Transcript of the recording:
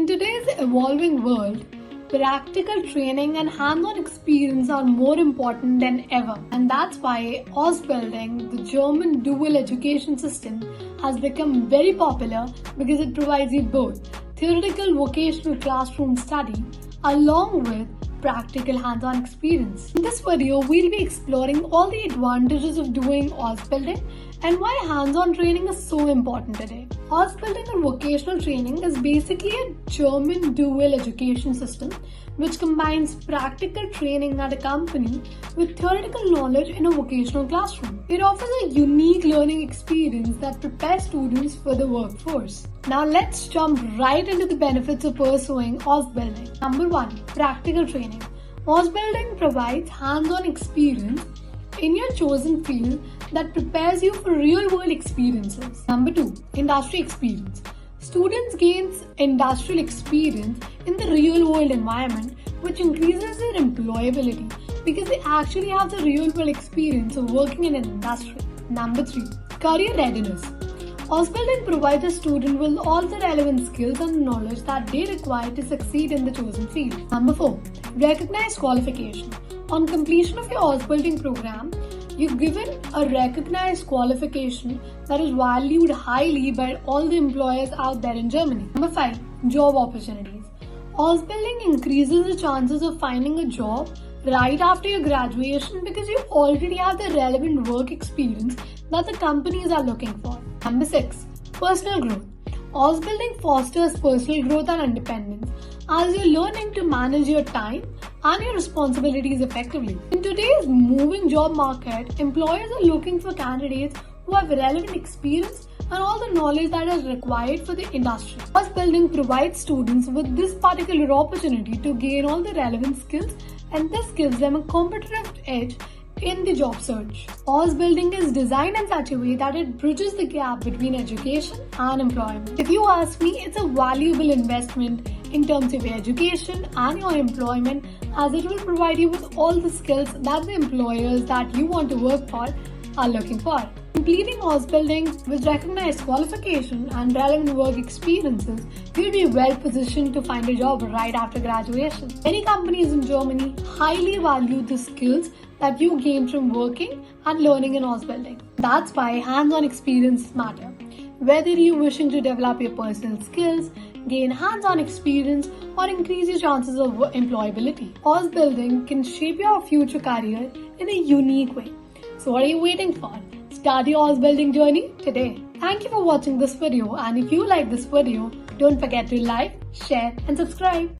In today's evolving world, practical training and hands-on experience are more important than ever. And that's why Ausbildung, the German dual education system, has become very popular because it provides you both theoretical vocational classroom study along with practical hands-on experience. In this video, we'll be exploring all the advantages of doing Ausbildung and why hands-on training is so important today. Ausbildung or vocational training is basically a German dual education system which combines practical training at a company with theoretical knowledge in a vocational classroom. It offers a unique learning experience that prepares students for the workforce. Now let's jump right into the benefits of pursuing Ausbildung. Number 1. Practical training. Ausbildung provides hands-on experience in your chosen field that prepares you for real-world experiences. Number 2. Industry experience. Students gain industrial experience in the real-world environment, which increases their employability because they actually have the real-world experience of working in an industry. Number 3. Career readiness. Ausbildung provides a student with all the relevant skills and knowledge that they require to succeed in the chosen field. Number 4. Recognized qualification. On completion of your Ausbildung program, you're given a recognized qualification that is valued highly by all the employers out there in Germany. Number 5. Job opportunities. Ausbildung increases the chances of finding a job right after your graduation because you already have the relevant work experience that the companies are looking for. Number 6. Personal growth. Ausbildung fosters personal growth and independence as you're learning to manage your time and your responsibilities effectively. In today's moving job market, employers are looking for candidates who have relevant experience and all the knowledge that is required for the industry. Ausbildung provides students with this particular opportunity to gain all the relevant skills, and this gives them a competitive edge in the job search. Ausbildung is designed in such a way that it bridges the gap between education and employment. If you ask me, it's a valuable investment in terms of your education and your employment, as it will provide you with all the skills that the employers that you want to work for are looking for. Completing Ausbildung with recognized qualification and relevant work experiences, you'll be well positioned to find a job right after graduation. Many companies in Germany highly value the skills that you gain from working and learning in Ausbildung. That's why hands-on experiences matter. Whether you're wishing to develop your personal skills, gain hands-on experience, or increase your chances of employability, Ausbildung can shape your future career in a unique way. So what are you waiting for? Start your Ausbildung journey today. Thank you for watching this video, and if you like this video, don't forget to like, share and subscribe.